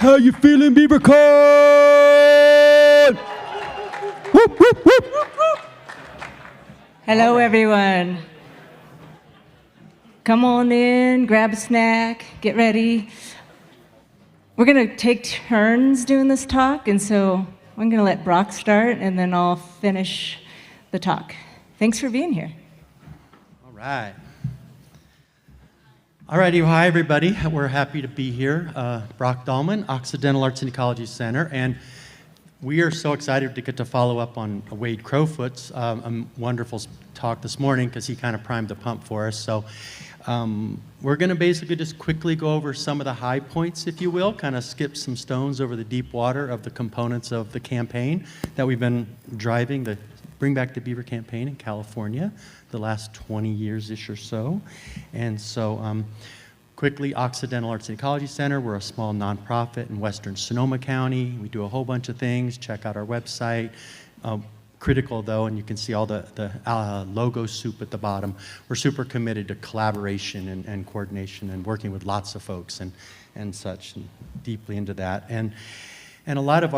How you feeling, Beaver Con? Whoop, whoop, whoop. Hello, everyone. Come on in, grab a snack, get ready. We're going to take turns doing this talk, and so I'm going to let Brock start, and then I'll finish the talk. Thanks for being here. All right. All righty, well, hi everybody. We're happy to be here. Brock Dolman, Occidental Arts and Ecology Center, and we are so excited to get to follow up on Wade Crowfoot's wonderful talk this morning because he kind of primed the pump for us. So we're going to basically just quickly go over some of the high points, if you will, kind of skip some stones over the deep water of the components of the campaign that we've been driving, the Bring Back the Beaver campaign in California, the last 20 years-ish or so. And so quickly, Occidental Arts and Ecology Center, we're a small nonprofit in western Sonoma County. We do a whole bunch of things. Check out our website. Critical though, and you can see all the logo soup at the bottom. We're super committed to collaboration and coordination and working with lots of folks and such, and deeply into that. And a lot of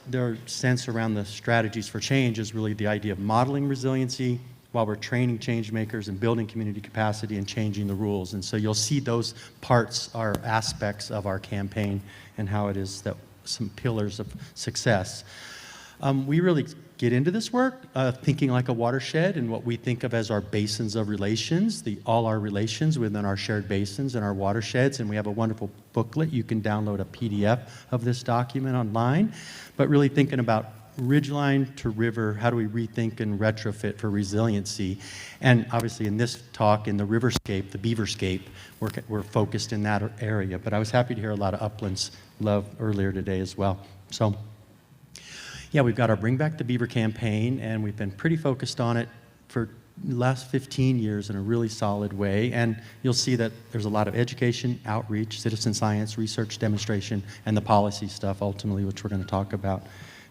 their sense around the strategies for change is really the idea of modeling resiliency while we're training change makers and building community capacity and changing the rules. And so you'll see those parts are aspects of our campaign and how it is that some pillars of success. We really get into this work thinking like a watershed and what we think of as our basins of relations, all our relations within our shared basins and our watersheds. And we have a wonderful booklet. You can download a PDF of this document online. But really thinking about ridgeline to river, how do we rethink and retrofit for resiliency? And obviously in this talk, in the riverscape, the beaverscape, we're focused in that area. But I was happy to hear a lot of uplands love earlier today as well. So yeah, we've got our Bring Back the Beaver campaign, and we've been pretty focused on it for the last 15 years in a really solid way. And you'll see that there's a lot of education, outreach, citizen science, research, demonstration, and the policy stuff ultimately, which we're going to talk about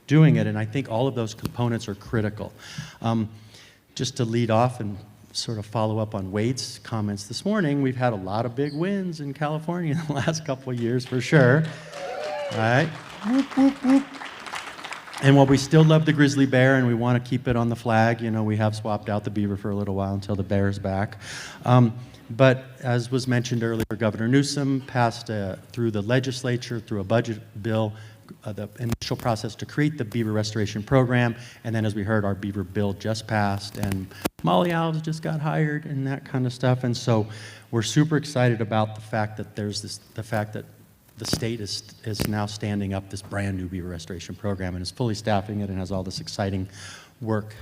doing it. And I think all of those components are critical. Just to lead off and sort of follow up on Wade's comments this morning, we've had a lot of big wins in California in the last couple of years for sure. All right. Whoop, whoop, whoop. And while we still love the grizzly bear and we want to keep it on the flag, you know, we have swapped out the beaver for a little while until the bear is back. But as was mentioned earlier, Governor Newsom passed through the legislature, through a budget bill, the initial process to create the Beaver Restoration Program. And then as we heard, our Beaver bill just passed and Molly Alves just got hired and that kind of stuff. And so we're super excited about the fact that the state is now standing up this brand new Beaver Restoration Program and is fully staffing it and has all this exciting work,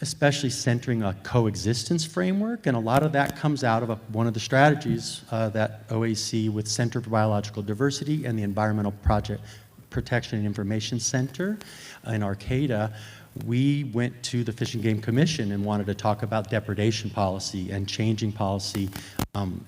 especially centering a coexistence framework. And a lot of that comes out of one of the strategies that OAC with Center for Biological Diversity and the Environmental Project Protection and Information Center in Arcata. We went to the Fish and Game Commission and wanted to talk about depredation policy and changing policy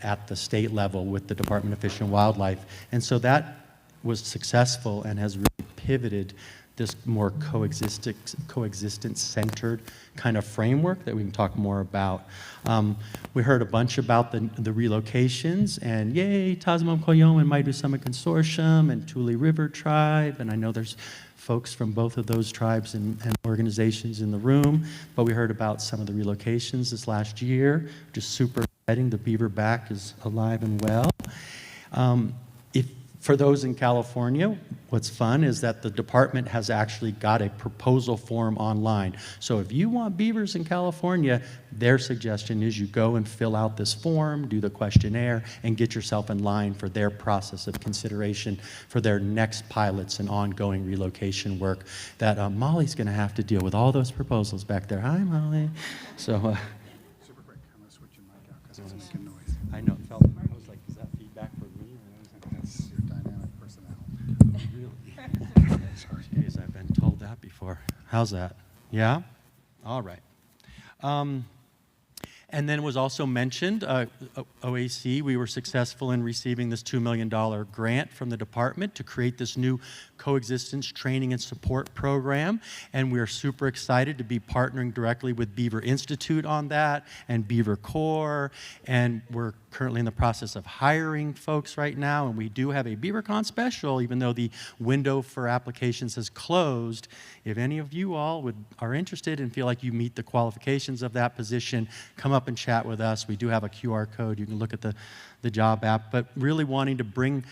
at the state level with the Department of Fish and Wildlife. And so that was successful and has really pivoted this more coexistence-centered kind of framework that we can talk more about. We heard a bunch about the relocations, and yay, Tasman-Koyom and Maidu Summit Consortium and Tule River Tribe, and I know there's folks from both of those tribes and organizations in the room, but we heard about some of the relocations this last year, just super exciting. The Beaver back is alive and well. For those in California, what's fun is that the department has actually got a proposal form online. So if you want beavers in California, their suggestion is you go and fill out this form, do the questionnaire, and get yourself in line for their process of consideration for their next pilots and ongoing relocation work that Molly's going to have to deal with all those proposals back there. Hi, Molly. So, super quick. I'm going to switch your mic out because it's making noise. I know. I was like, is that feedback for me? That's your dynamic personality. Really? Sorry. Jeez, I've been told that before. How's that? Yeah? All right. And then it was also mentioned, OAC, we were successful in receiving this $2 million grant from the department to create this new coexistence training and support program. And we are super excited to be partnering directly with Beaver Institute on that and Beaver Corps. And we're currently in the process of hiring folks right now, and we do have a BeaverCon special, even though the window for applications has closed. If any of you all are interested and feel like you meet the qualifications of that position, come up and chat with us. We do have a QR code. You can look at the job app, but really wanting to bring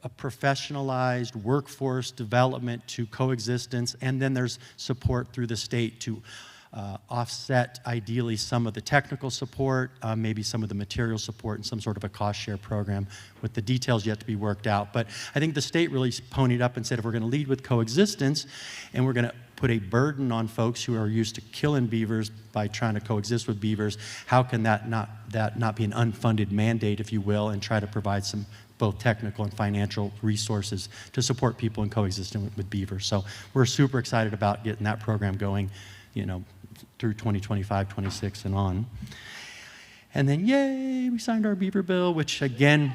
a professionalized workforce development to coexistence, and then there's support through the state to offset, ideally, some of the technical support, maybe some of the material support, and some sort of a cost share program with the details yet to be worked out. But I think the state really ponied up and said, if we're going to lead with coexistence, and we're going to put a burden on folks who are used to killing beavers by trying to coexist with beavers, how can that not be an unfunded mandate, if you will, and try to provide some both technical and financial resources to support people in coexisting with beavers. So we're super excited about getting that program going, through 2025, 26, and on. And then, yay, we signed our beaver bill, which again,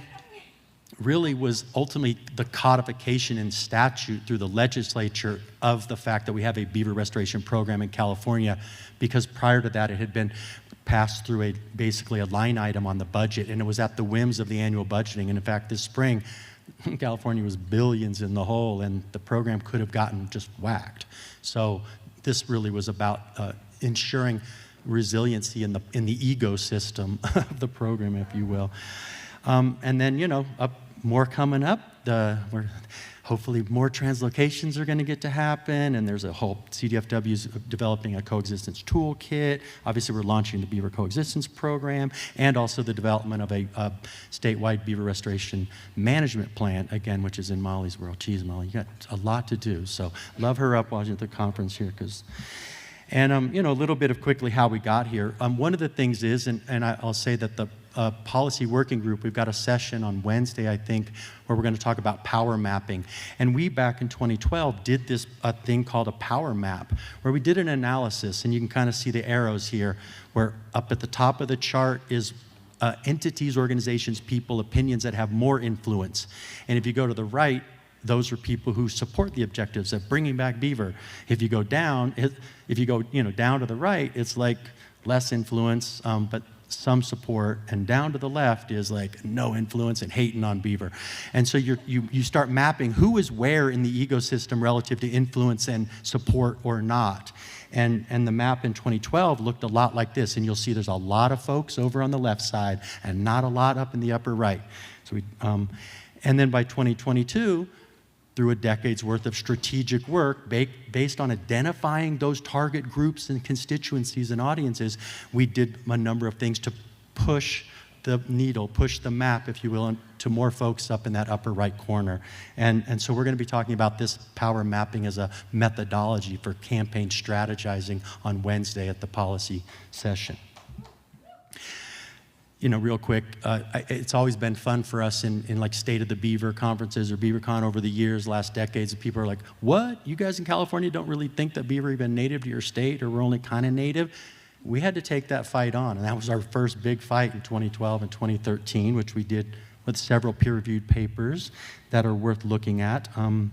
really was ultimately the codification in statute through the legislature of the fact that we have a beaver restoration program in California, because prior to that it had been passed through basically a line item on the budget, and it was at the whims of the annual budgeting. And in fact, this spring, California was billions in the hole, and the program could have gotten just whacked. So this really was about ensuring resiliency in the ecosystem of the program, if you will. And then, more coming up. Hopefully more translocations are going to get to happen, and there's a whole CDFW's developing a coexistence toolkit. Obviously, we're launching the Beaver Coexistence Program, and also the development of a statewide beaver restoration management plan, again, which is in Molly's world. Geez, Molly, you got a lot to do. So love her up while you're at the conference here, and a little bit of quickly how we got here. One of the things is, and I'll say that the policy working group, we've got a session on Wednesday, I think, where we're going to talk about power mapping. And we, back in 2012, did a thing called a power map, where we did an analysis, and you can kind of see the arrows here, where up at the top of the chart is entities, organizations, people, opinions that have more influence. And if you go to the right, those are people who support the objectives of bringing back beaver. If you go down, down to the right, it's like less influence, but some support, and down to the left is like no influence and hating on beaver. And so you start mapping who is where in the ecosystem relative to influence and support or not. And the map in 2012 looked a lot like this, and you'll see there's a lot of folks over on the left side and not a lot up in the upper right. So and then by 2022, through a decade's worth of strategic work based on identifying those target groups and constituencies and audiences, we did a number of things to push the needle, push the map, if you will, to more folks up in that upper right corner. And so we're going to be talking about this power mapping as a methodology for campaign strategizing on Wednesday at the policy session. Real quick, it's always been fun for us in like State of the Beaver conferences or BeaverCon over the years, last decades, and people are like, what? You guys in California don't really think that beaver are even native to your state, or we're only kind of native? We had to take that fight on, and that was our first big fight in 2012 and 2013, which we did with several peer-reviewed papers that are worth looking at. And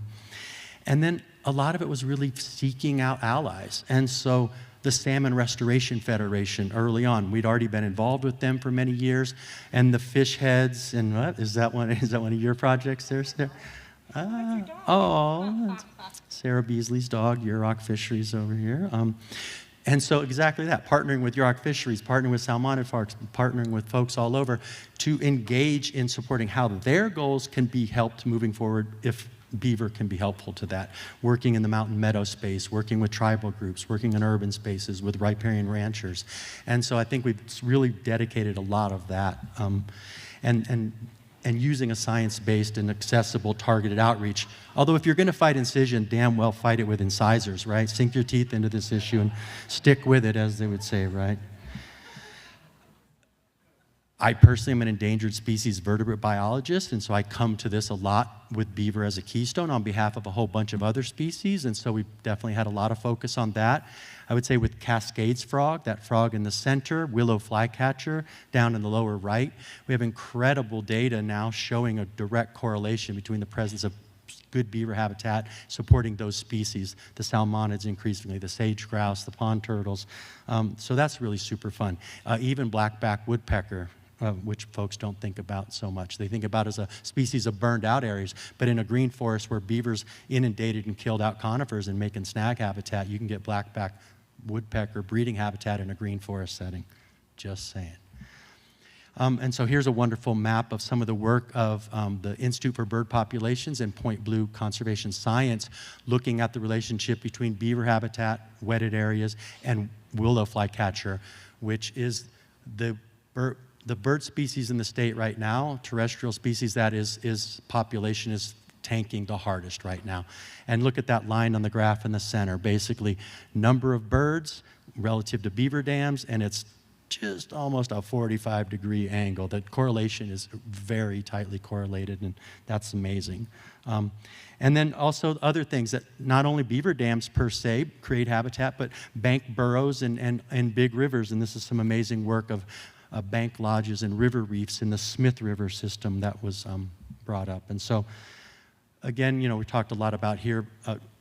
then a lot of it was really seeking out allies. And so the Salmon Restoration Federation early on, we'd already been involved with them for many years, and the fish heads, and what is that one of your projects there, Sarah? Oh, Sarah Beasley's dog, Yurok Fisheries over here. And so exactly that, partnering with Yurok Fisheries, partnering with Salmonid Parks, partnering with folks all over to engage in supporting how their goals can be helped moving forward if beaver can be helpful to that. Working in the mountain meadow space, working with tribal groups, working in urban spaces with riparian ranchers. And so I think we've really dedicated a lot of that. And using a science-based and accessible targeted outreach. Although if you're going to fight incision, damn well fight it with incisors, right? Sink your teeth into this issue and stick with it, as they would say, right? I personally am an endangered species vertebrate biologist, and so I come to this a lot with beaver as a keystone on behalf of a whole bunch of other species, and so we've definitely had a lot of focus on that. I would say with Cascades frog, that frog in the center, willow flycatcher down in the lower right, we have incredible data now showing a direct correlation between the presence of good beaver habitat supporting those species, the salmonids increasingly, the sage grouse, the pond turtles. So that's really super fun. Even blackback woodpecker which folks don't think about so much. They think about as a species of burned out areas, but in a green forest where beavers inundated and killed out conifers and making snag habitat, you can get blackback woodpecker breeding habitat in a green forest setting. Just saying. And so here's a wonderful map of some of the work of the Institute for Bird Populations and Point Blue Conservation Science, looking at the relationship between beaver habitat, wetted areas, and willow flycatcher, which is the bird species in the state right now, terrestrial species that is population is tanking the hardest right now. And look at that line on the graph in the center, basically number of birds relative to beaver dams, and it's just almost a 45-degree angle. The correlation is very tightly correlated, and that's amazing. And then also other things that not only beaver dams per se create habitat, but bank burrows and big rivers, and this is some amazing work of bank lodges and river reefs in the Smith River system that was brought up. And so, again, we talked a lot about here,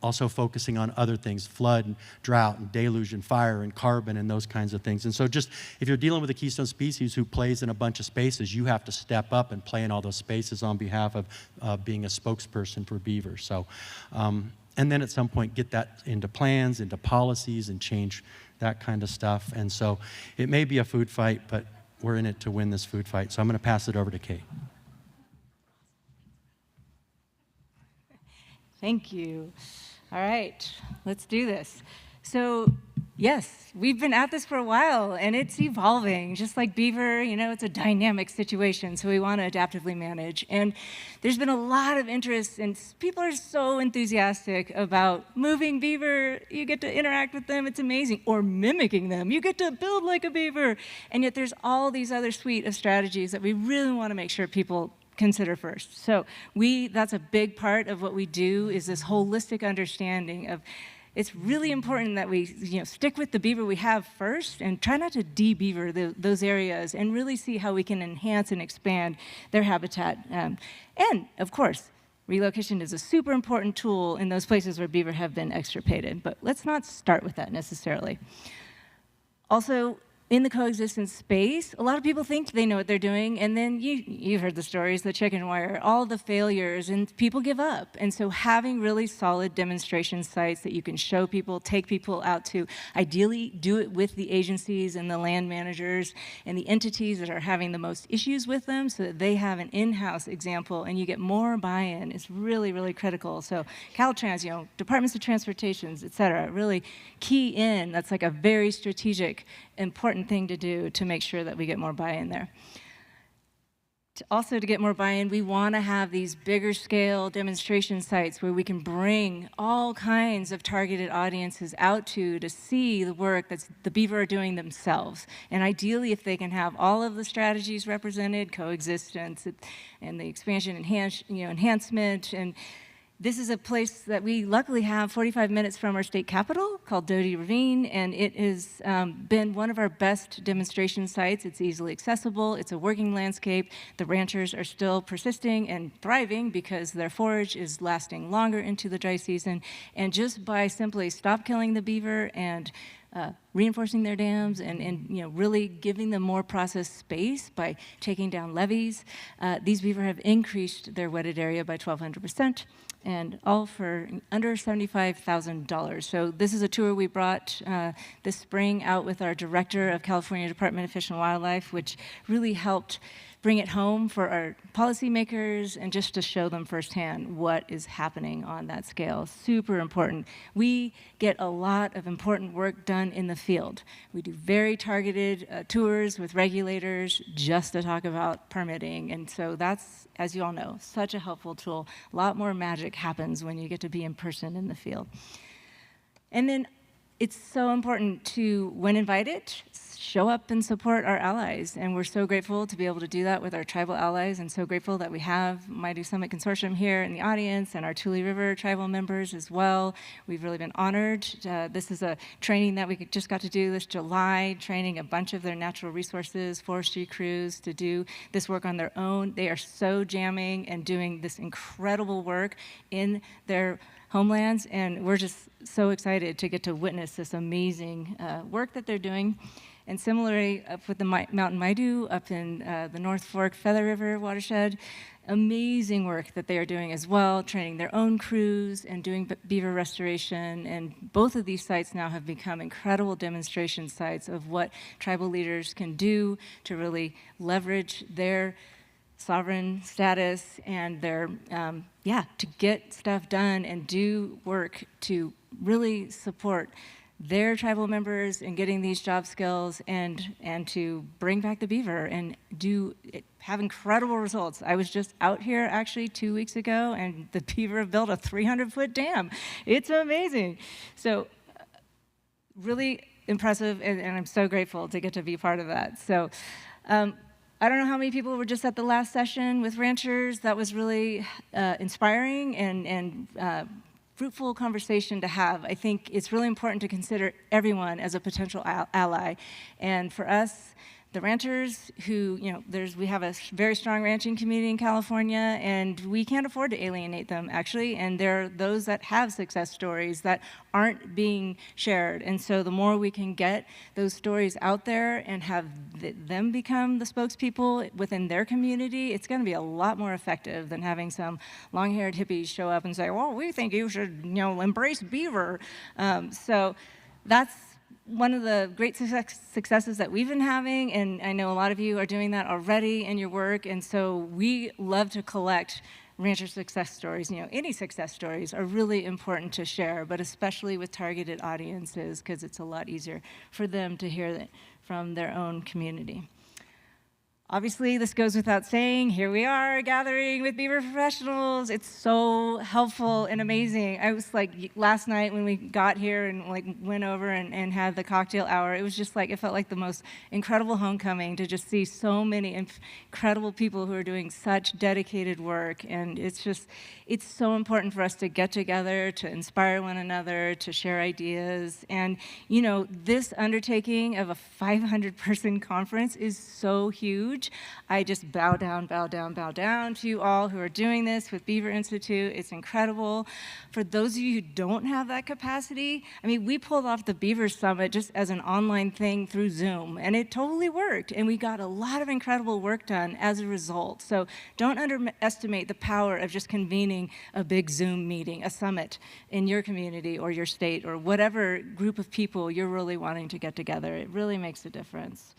also focusing on other things, flood and drought and deluge and fire and carbon and those kinds of things. And so just, if you're dealing with a keystone species who plays in a bunch of spaces, you have to step up and play in all those spaces on behalf of being a spokesperson for beaver. So, and then at some point get that into plans, into policies, and change that kind of stuff. And so it may be a food fight, but we're in it to win this food fight. So I'm going to pass it over to Kate. Thank you. All right, let's do this. So, yes, we've been at this for a while, and it's evolving. Just like beaver, it's a dynamic situation, so we want to adaptively manage. And there's been a lot of interest, and people are so enthusiastic about moving beaver. You get to interact with them, it's amazing. Or mimicking them. You get to build like a beaver. And yet there's all these other suite of strategies that we really want to make sure people consider first. So that's a big part of what we do, is this holistic understanding of, it's really important that we stick with the beaver we have first and try not to de-beaver those areas, and really see how we can enhance and expand their habitat. And of course, relocation is a super important tool in those places where beaver have been extirpated, but let's not start with that necessarily. Also, in the coexistence space, a lot of people think they know what they're doing, and then you've heard the stories, the chicken wire, all the failures, and people give up. And so having really solid demonstration sites that you can show people, take people out to, ideally do it with the agencies and the land managers and the entities that are having the most issues with them, so that they have an in-house example and you get more buy-in. It's really, really critical. So Caltrans, departments of transportations, et cetera, really key in. That's like a very strategic, important thing to do to make sure that we get more buy-in there. Also, to get more buy-in, we want to have these bigger scale demonstration sites where we can bring all kinds of targeted audiences out to see the work that the beaver are doing themselves. And ideally, if they can have all of the strategies represented, coexistence and the expansion enhancement, and this is a place that we luckily have 45 minutes from our state capitol, called Doty Ravine, and it has been one of our best demonstration sites. It's easily accessible, it's a working landscape. The ranchers are still persisting and thriving because their forage is lasting longer into the dry season. And just by simply stop killing the beaver and reinforcing their dams and really giving them more processed space by taking down levees, these beaver have increased their wetted area by 1,200%. And all for under $75,000. So this is a tour we brought this spring out with our director of California Department of Fish and Wildlife, which really helped bring it home for our policymakers and just to show them firsthand what is happening on that scale. Super important. We get a lot of important work done in the field. We do very targeted tours with regulators just to talk about permitting. And so that's, as you all know, such a helpful tool. A lot more magic happens when you get to be in person in the field. And then it's so important to, when invited, show up and support our allies. And we're so grateful to be able to do that with our tribal allies, and so grateful that we have Maidu Summit Consortium here in the audience and our Tule River tribal members as well. We've really been honored. This is a training that we just got to do this July, training a bunch of their natural resources, forestry crews to do this work on their own. They are so jamming and doing this incredible work in their homelands, and we're just so excited to get to witness this amazing work that they're doing. And similarly, up with the Mountain Maidu, up in the North Fork Feather River watershed, amazing work that they are doing as well, training their own crews and doing beaver restoration. And both of these sites now have become incredible demonstration sites of what tribal leaders can do to really leverage their sovereign status and their, to get stuff done and do work to really support their tribal members in getting these job skills and to bring back the beaver and have incredible results. I was just out here actually 2 weeks ago, and the beaver have built a 300-foot dam. It's amazing. So really impressive, and I'm so grateful to get to be part of that. So I don't know how many people were just at the last session with ranchers. That was really inspiring and fruitful conversation to have. I think it's really important to consider everyone as a potential ally. And for us, the ranchers who, we have a very strong ranching community in California, and we can't afford to alienate them, actually. And there are those that have success stories that aren't being shared. And so the more we can get those stories out there and have them become the spokespeople within their community, it's going to be a lot more effective than having some long-haired hippies show up and say, well, we think you should, embrace beaver. So that's one of the great successes that we've been having, and I know a lot of you are doing that already in your work, and so we love to collect rancher success stories. Any success stories are really important to share, but especially with targeted audiences, because it's a lot easier for them to hear that from their own community. Obviously, this goes without saying, here we are gathering with beaver professionals. It's so helpful and amazing. I was like, last night when we got here and went over and had the cocktail hour, it was just it felt like the most incredible homecoming to just see so many incredible people who are doing such dedicated work. And it's so important for us to get together, to inspire one another, to share ideas. And, this undertaking of a 500-person conference is so huge. I just bow down to you all who are doing this with Beaver Institute. It's incredible. For those of you who don't have that capacity, we pulled off the Beaver Summit just as an online thing through Zoom, and it totally worked, and we got a lot of incredible work done as a result. So don't underestimate the power of just convening a big Zoom meeting, a summit in your community or your state or whatever group of people you're really wanting to get together. It really makes a difference.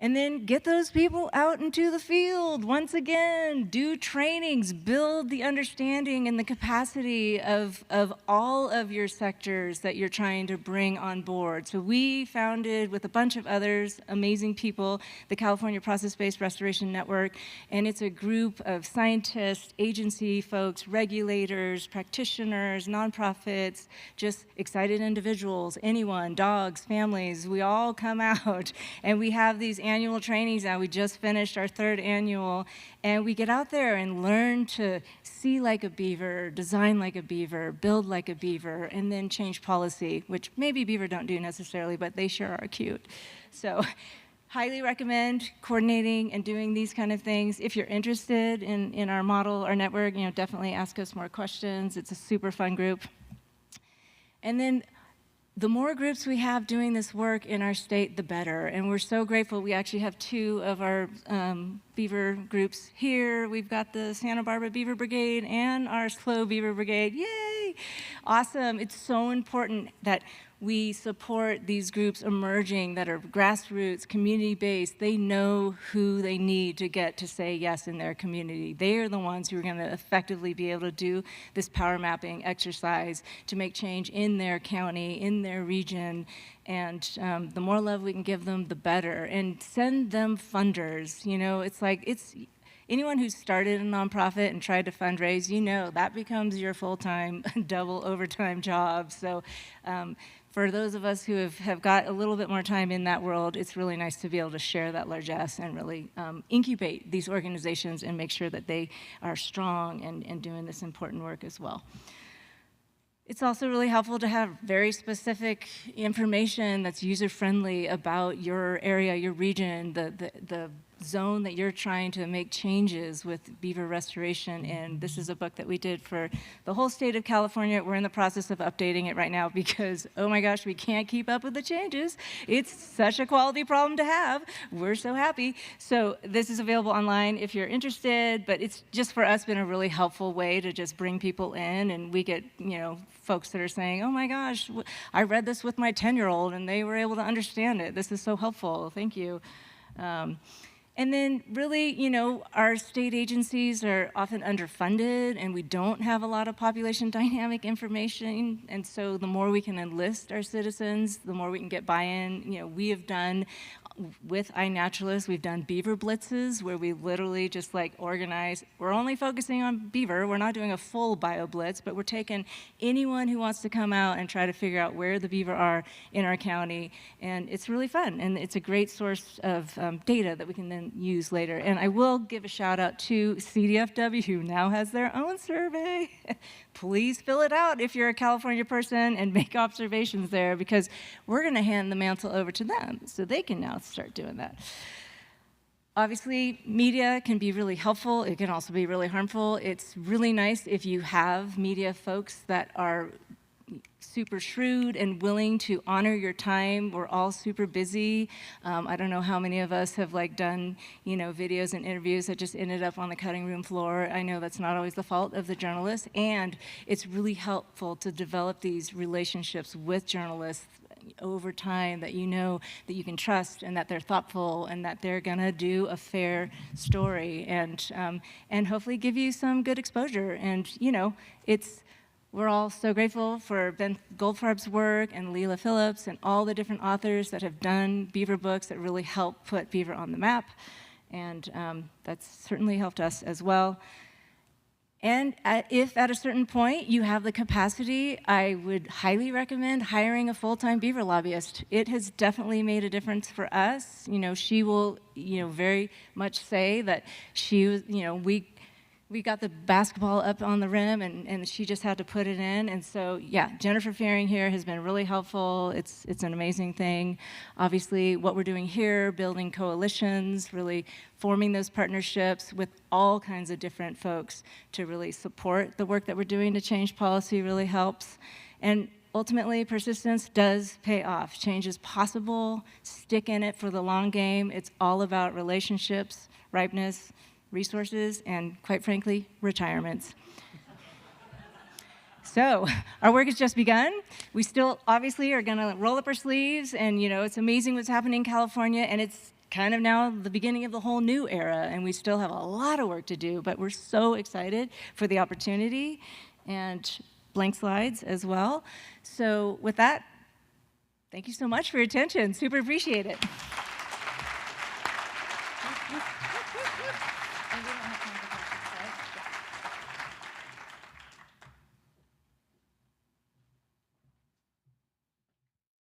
And then get those people out into the field. Once again, do trainings, build the understanding and the capacity of all of your sectors that you're trying to bring on board. So we founded, with a bunch of others, amazing people, the California Process-Based Restoration Network, and it's a group of scientists, agency folks, regulators, practitioners, nonprofits, just excited individuals, anyone, dogs, families. We all come out, and we have these annual trainings now. We just finished our 3rd annual, and we get out there and learn to see like a beaver, design like a beaver, build like a beaver, and then change policy, which maybe beaver don't do necessarily, but they sure are cute. So highly recommend coordinating and doing these kind of things. If you're interested in our model, our network, definitely ask us more questions. It's a super fun group. And then the more groups we have doing this work in our state, the better. And we're so grateful. We actually have 2 of our beaver groups here. We've got the Santa Barbara Beaver Brigade and our SLO Beaver Brigade. Yay! Awesome. It's so important that we support these groups emerging that are grassroots, community-based. They know who they need to get to say yes in their community. They are the ones who are going to effectively be able to do this power mapping exercise to make change in their county, in their region. And the more love we can give them, the better. And send them funders. It's anyone who's started a nonprofit and tried to fundraise, that becomes your full-time, double overtime job. So for those of us who have got a little bit more time in that world, it's really nice to be able to share that largesse and really incubate these organizations and make sure that they are strong and doing this important work as well. It's also really helpful to have very specific information that's user-friendly about your area, your region, the zone that you're trying to make changes with beaver restoration in. This is a book that we did for the whole state of California. We're in the process of updating it right now because, oh my gosh, we can't keep up with the changes. It's such a quality problem to have. We're so happy. So this is available online if you're interested, but it's just for us been a really helpful way to just bring people in, and we get, folks that are saying, oh my gosh, I read this with my 10-year-old and they were able to understand it. This is so helpful. Thank you. And then really, our state agencies are often underfunded and we don't have a lot of population dynamic information. And so the more we can enlist our citizens, the more we can get buy-in. We have done, with iNaturalist, we've done beaver blitzes where we literally just organize. We're only focusing on beaver. We're not doing a full bio blitz, but we're taking anyone who wants to come out and try to figure out where the beaver are in our county. And it's really fun. And it's a great source of data that we can then use later. And I will give a shout out to CDFW, who now has their own survey. Please fill it out if you're a California person and make observations there, because we're going to hand the mantle over to them so they can now start doing that. Obviously, media can be really helpful. It can also be really harmful. It's really nice if you have media folks that are super shrewd and willing to honor your time. We're all super busy. I don't know how many of us have done, videos and interviews that just ended up on the cutting room floor. I know that's not always the fault of the journalist, and it's really helpful to develop these relationships with journalists over time that that you can trust and that they're thoughtful and that they're gonna do a fair story and hopefully give you some good exposure. And we're all so grateful for Ben Goldfarb's work and Leila Phillips and all the different authors that have done beaver books that really help put beaver on the map. And that's certainly helped us as well. And if at a certain point you have the capacity, I would highly recommend hiring a full-time beaver lobbyist. It has definitely made a difference for us. She will, very much say that she was, we got the basketball up on the rim and she just had to put it in. And so, yeah, Jennifer Fearing here has been really helpful. It's an amazing thing. Obviously, what we're doing here, building coalitions, really forming those partnerships with all kinds of different folks to really support the work that we're doing to change policy really helps. And ultimately, persistence does pay off. Change is possible. Stick in it for the long game. It's all about relationships, ripeness, resources, and quite frankly, retirements. So our work has just begun. We still obviously are gonna roll up our sleeves, and it's amazing what's happening in California, and it's kind of now the beginning of the whole new era, and we still have a lot of work to do, but we're so excited for the opportunity, and blank slides as well. So with that, thank you so much for your attention. Super appreciate it.